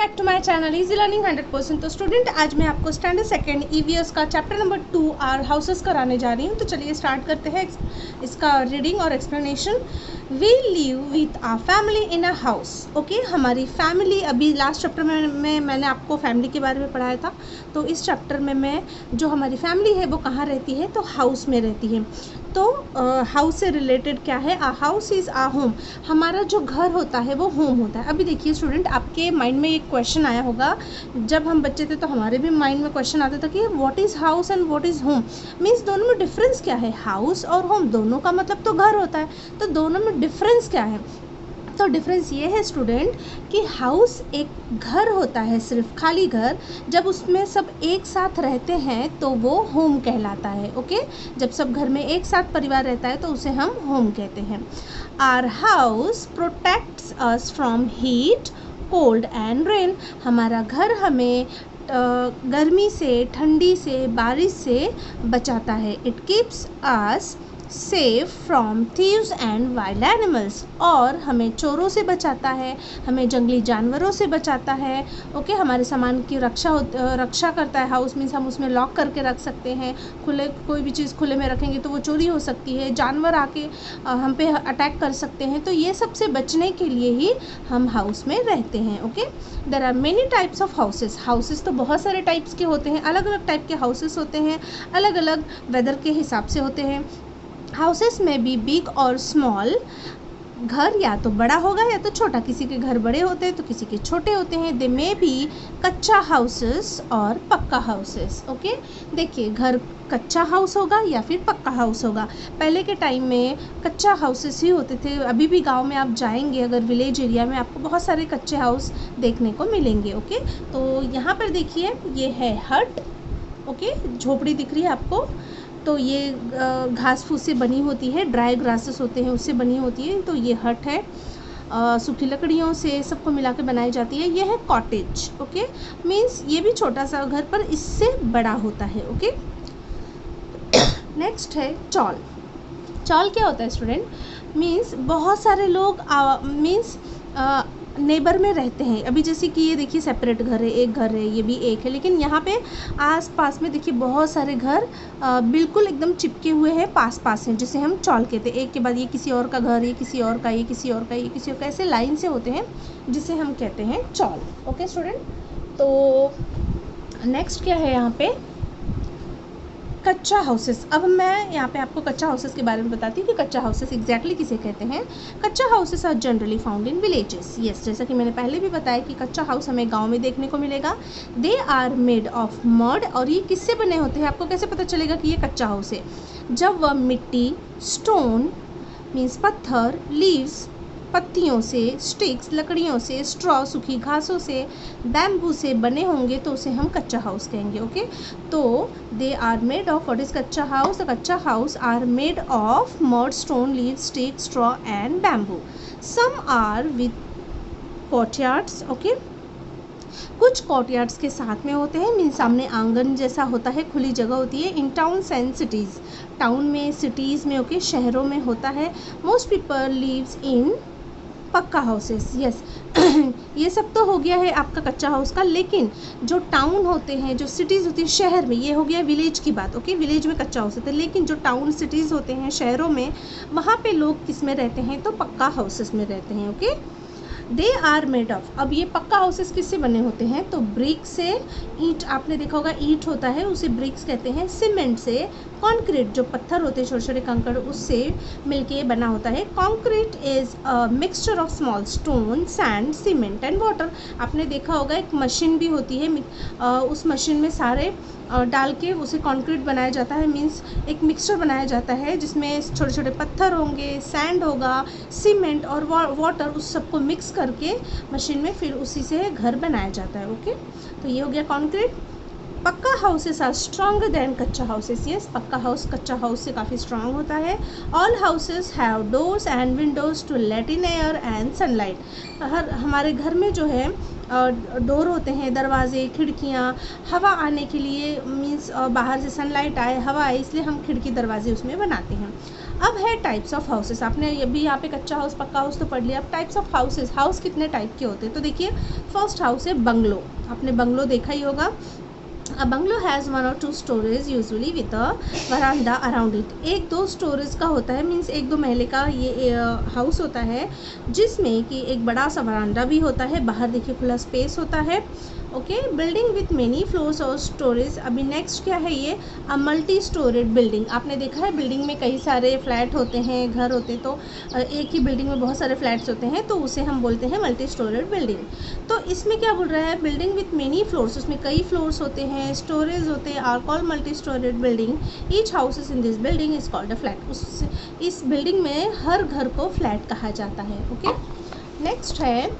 Back to my channel easy learning 100%। तो student, आज मैं आपको स्टैंडर्ड सेकेंड ईवीएस का चैप्टर नंबर 2 आर हाउसेस कराने जा रही हूँ। तो चलिए स्टार्ट करते हैं इसका रीडिंग और explanation. We live with a family in a house. Okay, हमारी फैमिली, अभी लास्ट चैप्टर में मैंने आपको फैमिली के बारे में पढ़ाया था। तो इस चैप्टर में मैं जो हमारी फैमिली है वो कहाँ रहती है, तो हाउस में रहती है। तो हाउस से रिलेटेड क्या है, आ हाउस इज़ आ होम। हमारा जो घर होता है वो होम होता है। अभी देखिए स्टूडेंट, आपके माइंड में एक क्वेश्चन आया होगा, जब हम बच्चे थे तो हमारे भी माइंड में क्वेश्चन आता था कि what is house and what is home, means दोनों में डिफरेंस क्या है। हाउस और होम दोनों का मतलब तो घर होता है, तो दोनों में डिफरेंस क्या है। तो डिफरेंस ये है स्टूडेंट कि हाउस एक घर होता है, सिर्फ खाली घर। जब उसमें सब एक साथ रहते हैं तो वो होम कहलाता है। ओके, जब सब घर में एक साथ परिवार रहता है तो उसे हम होम कहते हैं। Our house protects us from heat, cold and rain. हमारा घर हमें गर्मी से, ठंडी से, बारिश से बचाता है। It keeps us safe from thieves and wild animals. और हमें चोरों से बचाता है, हमें जंगली जानवरों से बचाता है। ओके, हमारे सामान की रक्षा करता है। हाउस मीन्स हम उसमें लॉक करके रख सकते हैं। खुले, कोई भी चीज़ खुले में रखेंगे तो वो चोरी हो सकती है, जानवर आके हम पे अटैक कर सकते हैं। तो ये सब से बचने के लिए ही हम हाउस में रहते हैं। Okay, there are many types of houses. Houses तो बहुत सारे टाइप्स के होते हैं, अलग अलग टाइप के हाउसेस होते हैं, अलग अलग वेदर के हिसाब से होते हैं। हाउसेस में बी बिग और स्मॉल। घर या तो बड़ा होगा या तो छोटा, किसी के घर बड़े होते हैं तो किसी के छोटे होते हैं। दे मे बी कच्चा हाउसेस और पक्का हाउसेस। ओके, देखिए, घर कच्चा हाउस होगा या फिर पक्का हाउस होगा। पहले के टाइम में कच्चा हाउसेस ही होते थे। अभी भी गांव में आप जाएंगे अगर विलेज एरिया में, आपको बहुत सारे कच्चे हाउस देखने को मिलेंगे। ओके, तो यहाँ पर देखिए, ये है हट। ओके, झोपड़ी दिख रही है आपको। तो ये घास फूस से बनी होती है, ड्राई ग्रासेस होते हैं उससे बनी होती है। तो ये हट है, सूखी लकड़ियों से सबको मिला के बनाई जाती है। ये है कॉटेज। ओके, मीन्स ये भी छोटा सा घर पर इससे बड़ा होता है। ओके, नेक्स्ट है चॉल। चॉल क्या होता है स्टूडेंट, मीन्स बहुत सारे लोग मीन्स नेबर में रहते हैं। अभी जैसे कि ये देखिए सेपरेट घर है, एक घर है, ये भी एक है, लेकिन यहाँ पे आस पास में देखिए बहुत सारे घर बिल्कुल एकदम चिपके हुए हैं, पास पास हैं, जिसे हम चॉल कहते हैं। एक के बाद ये किसी और का घर, ये किसी और का, ये किसी और का, ये किसी और का, ऐसे लाइन से होते हैं, जिसे हम कहते हैं चॉल। ओके स्टूडेंट, तो नेक्स्ट क्या है यहाँ पे, कच्चा हाउसेस। अब मैं यहाँ पे आपको कच्चा हाउसेस के बारे में बताती हूँ कि कच्चा हाउसेस एग्जैक्टली किसे कहते हैं। Kachcha houses are generally found in villages. Yes, जैसा कि मैंने पहले भी बताया कि कच्चा हाउस हमें गांव में देखने को मिलेगा। They are made of mud. और ये किससे बने होते हैं, आपको कैसे पता चलेगा कि ये कच्चा हाउस है, जब वह मिट्टी, स्टोन मीन्स पत्थर, लीव्स पत्तियों से, स्टिक्स लकड़ियों से, स्ट्रॉ सूखी घासों से, बैम्बू से बने होंगे तो उसे हम कच्चा हाउस कहेंगे। ओके, तो they are made of, what is kachcha house, the kachcha house are made of mud, stone, leave, stick, straw and bamboo. Some are with courtyards. Okay, कुछ कोर्टयार्ड्स के साथ में होते हैं, मीन सामने आंगन जैसा होता है, खुली जगह होती है। इन टाउन्स एंड सिटीज़, टाउन में, सिटीज़ में, ओके, शहरों में होता है। मोस्ट पीपल लिव्स इन पक्का हाउसेस। यस, ये सब तो हो गया है आपका कच्चा हाउस का, लेकिन जो टाउन होते हैं, जो सिटीज़ होती है शहर में, ये हो गया विलेज की बात। ओके, विलेज में कच्चा हाउस होता है, लेकिन जो टाउन सिटीज़ होते हैं शहरों में, वहाँ पे लोग किस में रहते हैं, तो पक्का हाउसेस में रहते हैं। Okay, they are made of. अब ये पक्का हाउसेस किससे बने होते हैं, तो ब्रिक से, ईंट, आपने देखा होगा ईंट होता है उसे ब्रिक्स कहते हैं। सीमेंट से, कंक्रीट जो पत्थर होते हैं छोटे छोटे कंकड़, उससे मिलके बना होता है। Concrete is a mixture of small stone, sand, cement and water. आपने देखा होगा एक मशीन भी होती है, उस मशीन में सारे डाल के उसे कंक्रीट बनाया जाता है, मीन्स एक मिक्सचर बनाया जाता है जिसमें छोटे छोटे पत्थर होंगे, सैंड होगा, सीमेंट और वाटर, उस सबको मिक्स करके मशीन में फिर उसी से घर बनाया जाता है। ओके, तो ये हो गया concrete. Pakka houses are stronger than kachcha houses. Yes, पक्का हाउस कच्चा हाउस से काफ़ी स्ट्रांग होता है। All houses have doors and windows to let in air and sunlight. हमारे घर में जो है डोर होते हैं, दरवाजे, खिड़कियाँ, हवा आने के लिए, मीन्स बाहर से सनलाइट आए, हवा आए, इसलिए हम खिड़की दरवाजे उसमें बनाते हैं। अब है टाइप्स ऑफ हाउसेस। आपने ये भी यहाँ पे कच्चा हाउस, पक्का हाउस तो पढ़ लिया। अब टाइप्स ऑफ हाउसेस, हाउस कितने टाइप के होते हैं तो देखिए, फर्स्ट हाउस है बंगलो। आपने बंगलो देखा ही होगा। A bungalow has 1 or 2 stories usually with a veranda around it। 1-2 storage का होता है, मीन्स 1-2 महले का ये हाउस होता है, जिसमें कि एक बड़ा सा वरांडा भी होता है, बाहर देखिए खुला स्पेस होता है। Okay, building with many floors और स्टोरेज। अभी नेक्स्ट क्या है, ये मल्टी स्टोरेड बिल्डिंग। आपने देखा है बिल्डिंग में कई सारे फ्लैट होते हैं, घर होते हैं, तो एक ही बिल्डिंग में बहुत सारे फ्लैट्स होते हैं, तो उसे हम बोलते हैं मल्टी स्टोरेड बिल्डिंग। तो इसमें क्या बोल रहा है, बिल्डिंग विथ मेनी फ्लोर्स, उसमें कई फ्लोर्स होते हैं, स्टोरेज होते हैं, are called multi storeyed building. Each houses in this building is called a flat. इस बिल्डिंग में हर घर को फ्लैट कहा जाता है। ओके, नेक्स्ट है,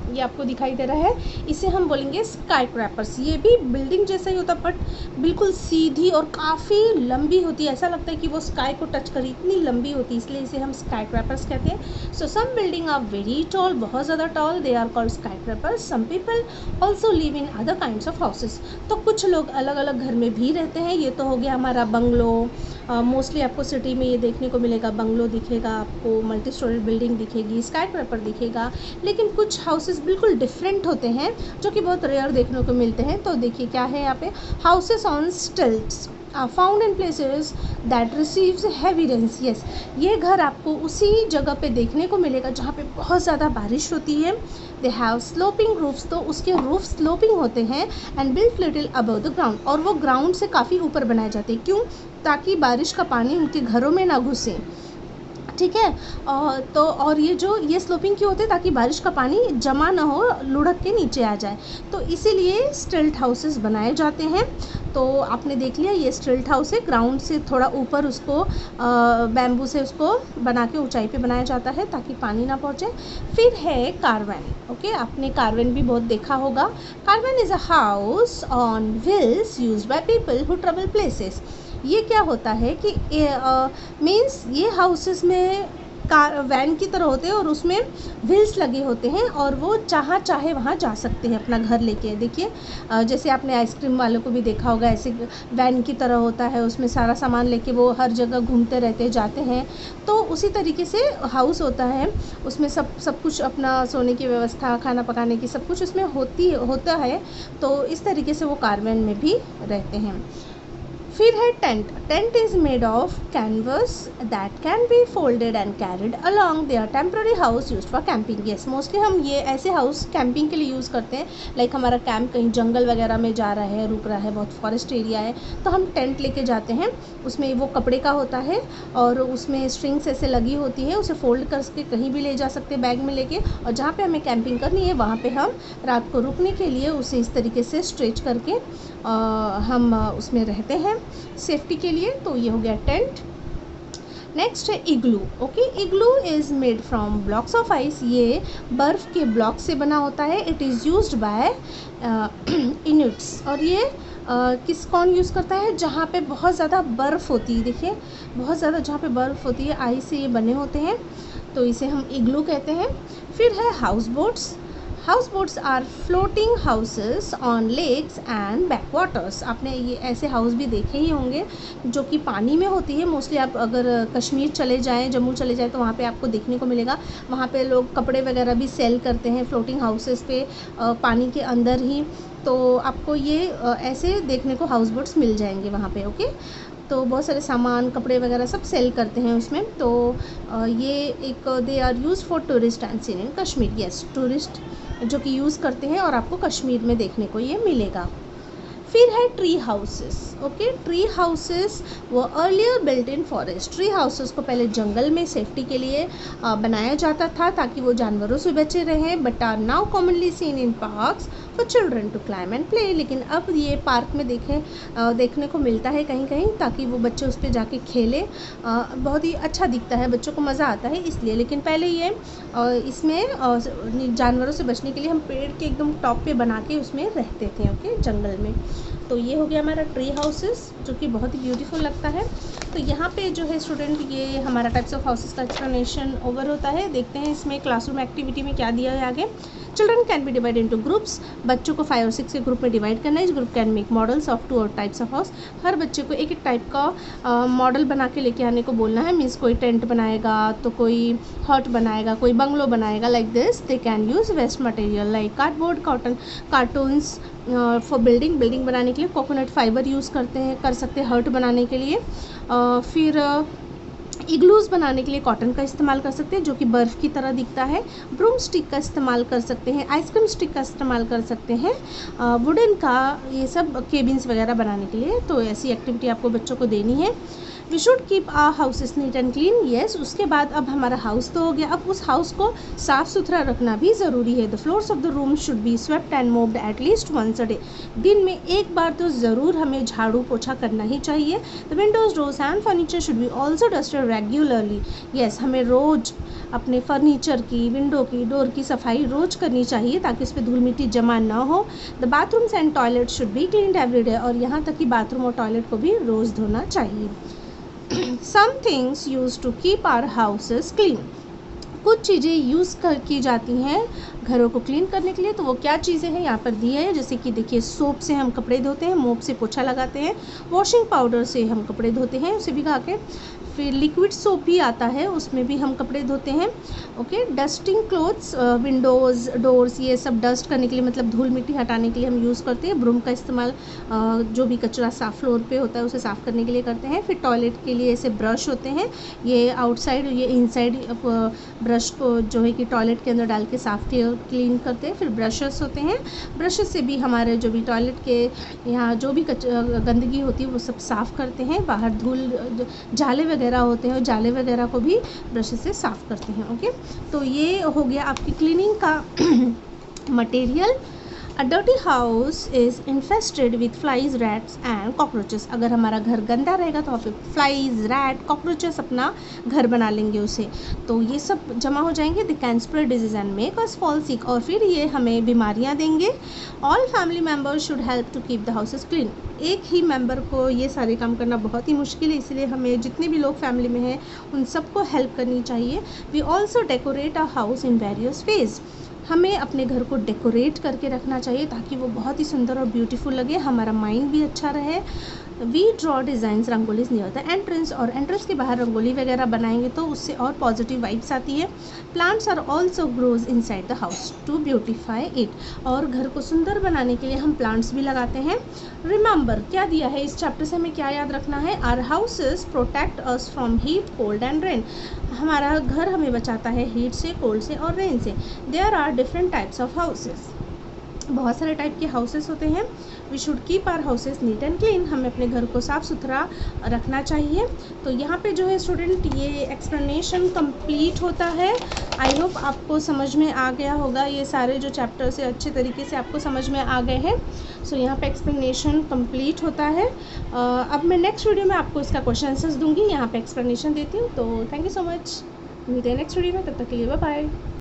ये आपको दिखाई दे रहा है, इसे हम बोलेंगे स्काई क्रैपर्स। ये भी बिल्डिंग जैसा ही होता है, बट बिल्कुल सीधी और काफ़ी लंबी होती है, ऐसा लगता है कि वो स्काई को टच करी, इतनी लंबी होती है, इसलिए इसे हम स्काई क्रैपर्स कहते हैं। So some building are very tall, बहुत ज़्यादा tall, they are called skyscrapers. Some people also live in other kinds of houses. तो कुछ लोग अलग अलग घर में भी रहते हैं। ये तो हो गया हमारा बंगलो। मोस्टली आपको सिटी में ये देखने को मिलेगा, बंगलो दिखेगा आपको, मल्टी स्टोरेड बिल्डिंग दिखेगी, स्काई क्रैपर दिखेगा। लेकिन कुछ हाउसेस बिल्कुल डिफरेंट होते हैं, जो कि बहुत रेयर देखने को मिलते हैं। तो देखिए क्या है यहाँ पे, houses on stilts found in places that receives heavy rains. Yes, ये घर आपको उसी जगह पे देखने को मिलेगा जहाँ पे बहुत ज़्यादा बारिश होती है। दे हैव स्लोपिंग रूफ्स, तो उसके रूफ स्लोपिंग होते हैं, and built little above the ground, और वो ग्राउंड से काफ़ी ऊपर बनाए जाते हैं। क्यों? ताकि बारिश का पानी उनके घरों में ना घुसे। ठीक है, तो और ये स्लोपिंग क्यों होते हैं, ताकि बारिश का पानी जमा ना हो, लुढ़क के नीचे आ जाए, तो इसीलिए स्टिल्ट हाउसेस बनाए जाते हैं। तो आपने देख लिया, ये स्टिल्ट हाउस है, ग्राउंड से थोड़ा ऊपर उसको बैम्बू से उसको बना के ऊंचाई पे बनाया जाता है ताकि पानी ना पहुंचे। फिर है कारवैन। ओके, आपने कारवैन भी बहुत देखा होगा। Caravan is a house on wheels used by people who travel places. ये क्या होता है कि मीन्स ये हाउसेस में कार वैन की तरह होते हैं, और उसमें व्हील्स लगे होते हैं, और वो जहाँ चाहे वहाँ जा सकते हैं अपना घर लेके। देखिए, जैसे आपने आइसक्रीम वालों को भी देखा होगा, ऐसे वैन की तरह होता है, उसमें सारा सामान लेके वो हर जगह घूमते रहते जाते हैं। तो उसी तरीके से हाउस होता है, उसमें सब कुछ, अपना सोने की व्यवस्था, खाना पकाने की सब कुछ उसमें होता है। तो इस तरीके से वो कारवैन में भी रहते हैं। फिर है tent. Tent is made of canvas that can be folded and carried along. They are temporary house used for camping. Yes, mostly हम ये ऐसे हाउस कैंपिंग के लिए यूज़ करते हैं। लाइक हमारा कैंप कहीं जंगल वगैरह में जा रहा है, रुक रहा है, बहुत फॉरेस्ट एरिया है, तो हम टेंट लेके जाते हैं। उसमें वो कपड़े का होता है, और उसमें स्ट्रिंग्स ऐसे लगी होती है, उसे फोल्ड करके कहीं भी ले जा सकते हैं बैग में लेके, और जहाँ पे हमें कैंपिंग करनी है वहाँ पे हम रात को रुकने के लिए उसे इस तरीके से स्ट्रेच करके हम उसमें रहते हैं सेफ्टी के लिए। तो ये हो गया टेंट। नेक्स्ट है igloo. Okay, igloo is made from blocks of ice. ये बर्फ़ के ब्लॉक से बना होता है। It is used by Inuits. और ये कौन यूज़ करता है, जहाँ पे बहुत ज़्यादा बर्फ़ होती है। देखिए, बहुत ज़्यादा जहाँ पे बर्फ़ होती है, आइस से ये बने होते हैं, तो इसे हम इग्लू कहते हैं। फिर है house boats. House boats are floating houses on lakes and backwaters. आपने ये ऐसे हाउस भी देखे ही होंगे जो कि पानी में होती है। मोस्टली आप अगर कश्मीर चले जाएं, जम्मू चले जाएं, तो वहाँ पे आपको देखने को मिलेगा। वहाँ पे लोग कपड़े वगैरह भी सेल करते हैं फ्लोटिंग हाउसेस पे, पानी के अंदर ही। तो आपको ये ऐसे देखने को हाउस बोट्स मिल जाएंगे वहाँ पे। ओके, तो बहुत सारे सामान, कपड़े वगैरह सब सेल करते हैं उसमें। तो ये एक they are use for tourist and seen in Kashmir. Yes, tourist जो कि यूज़ करते हैं, और आपको कश्मीर में देखने को ये मिलेगा। फिर है tree houses. Okay, tree houses were earlier built in forest. Tree houses को पहले जंगल में सेफ्टी के लिए बनाया जाता था ताकि वो जानवरों से बचे रहें, but are now commonly seen in parks for children to climb and play. लेकिन अब ये पार्क में देखने को मिलता है कहीं कहीं, ताकि वो बच्चे उस पर जाके खेलें। बहुत ही अच्छा दिखता है, बच्चों को मज़ा आता है इसलिए। लेकिन पहले ये इसमें जानवरों से बचने के लिए हम पेड़ के एकदम टॉप पे बना के उसमें रहते थे। ओके, जंगल में। तो ये हो गया हमारा ट्री हाउसेस, जो कि बहुत ही ब्यूटीफुल लगता है। तो यहाँ पे जो है स्टूडेंट, ये हमारा टाइप्स ऑफ हाउसेस का एक्सप्लेनेशन ओवर होता है। देखते हैं इसमें क्लासरूम एक्टिविटी में क्या दिया है आगे। Children can be divide into groups, बच्चों को 5 और 6 के ग्रुप में डिवाइड करना है। इस group can make models of 2 और टाइप्स ऑफ हाउस, हर बच्चे को एक एक टाइप का मॉडल बना के लेके आने को बोलना है। मीन्स कोई टेंट बनाएगा तो कोई हट बनाएगा, कोई बंगलो बनाएगा। Like this they can use waste material like cardboard, cartoons for building बनाने के लिए कोकोनट फाइबर यूज़ कर सकते हैं हर्ट बनाने के लिए। फिर इग्लूज़ बनाने के लिए कॉटन का इस्तेमाल कर सकते हैं जो कि बर्फ़ की तरह दिखता है। ब्रूम स्टिक का इस्तेमाल कर सकते हैं, आइसक्रीम स्टिक का इस्तेमाल कर सकते हैं, वुडन का, ये सब केबिन्स वगैरह बनाने के लिए। तो ऐसी एक्टिविटी आपको बच्चों को देनी है। We should keep our houses neat and clean. Yes, उसके बाद अब हमारा हाउस तो हो गया, अब उस हाउस को साफ़ सुथरा रखना भी ज़रूरी है। The floors of the room should be swept and mopped at least once a day. दिन में एक बार तो ज़रूर हमें झाड़ू पोछा करना ही चाहिए। The Windows, doors and furniture should be also dusted regularly. Yes, हमें रोज़ अपने फर्नीचर की, विंडो की, डोर की सफाई रोज़ करनी चाहिए ताकि उस पर धूल मिट्टी जमा ना हो। The bathrooms and toilet should be cleaned every day, और यहाँ तक कि बाथरूम और टॉयलेट को भी रोज़ धोना चाहिए। Some things used to keep our houses clean. कुछ चीज़ें यूज़ की जाती हैं घरों को क्लीन करने के लिए। तो वो क्या चीज़ें हैं यहाँ पर दी है, जैसे कि देखिए सोप से हम कपड़े धोते हैं, मोप से पोछा लगाते हैं, वॉशिंग पाउडर से हम कपड़े धोते हैं उसे भिगा के, फिर लिक्विड सोप भी आता है उसमें भी हम कपड़े धोते हैं। Okay, dusting clothes, Windows, doors, ये सब डस्ट करने के लिए मतलब धूल मिट्टी हटाने के लिए हम यूज़ करते हैं। ब्रूम का इस्तेमाल जो भी कचरा साफ फ्लोर पे होता है उसे साफ़ करने के लिए करते हैं। फिर टॉयलेट के लिए ऐसे ब्रश होते हैं, ये आउटसाइड, ये इनसाइड ब्रश को जो है कि टॉयलेट के अंदर डाल के साफ़ क्लीन करते हैं। फिर ब्रशेस होते हैं, ब्रशेस से भी हमारे जो भी टॉयलेट के यहाँ जो भी गंदगी होती है वो सब साफ़ करते हैं। बाहर धूल, जाले वगैरह होते हैं, जाले वगैरह को भी ब्रशेस से साफ़ करते हैं। ओके, तो ये हो गया आपकी क्लीनिंग का material. A dirty house is infested with flies, rats and cockroaches. अगर हमारा घर गंदा रहेगा तो फिर फ्लाइज, रैट, कॉकरोचेस अपना घर बना लेंगे उसे, तो ये सब जमा हो जाएंगे। They can spread disease and make us fall sick, और फिर ये हमें बीमारियाँ देंगे। All family members should help to keep the houses clean. एक ही मेंबर को ये सारे काम करना बहुत ही मुश्किल है, इसलिए हमें जितने भी लोग फैमिली में हैं उन सबको हेल्प करनी चाहिए। We also decorate our house in various ways. हमें अपने घर को डेकोरेट करके रखना चाहिए ताकि वो बहुत ही सुंदर और ब्यूटीफुल लगे, हमारा माइंड भी अच्छा रहे। We draw designs, rangolis near the entrance, और एंट्रेंस के बाहर रंगोली वगैरह बनाएंगे तो उससे और पॉजिटिव वाइब्स आती है। Plants are also grows inside the house to beautify it, और घर को सुंदर बनाने के लिए हम प्लांट्स भी लगाते हैं। रिमेंबर, क्या दिया है इस चैप्टर से हमें क्या याद रखना है, our houses protect us from heat, cold and rain. हमारा घर हमें बचाता है हीट से, कोल्ड से और रेन से। There are different types of houses, बहुत सारे टाइप के हाउसेस होते हैं। We should keep our houses neat and clean, हमें अपने घर को साफ़ सुथरा रखना चाहिए। तो यहाँ पे जो है स्टूडेंट ये एक्सप्लेनेशन कंप्लीट होता है। आई होप आपको समझ में आ गया होगा, ये सारे जो चैप्टर्स है अच्छे तरीके से आपको समझ में आ गए हैं। सो यहाँ पे एक्सप्लेनेशन कंप्लीट होता है। अब मैं नेक्स्ट वीडियो में आपको इसका क्वेश्चन आंसर्स दूँगी, यहाँ पर एक्सप्लेनेशन देती हूँ। तो थैंक यू सो मच, मिलते हैं नेक्स्ट वीडियो में, तब तक के लिए बाय बाय।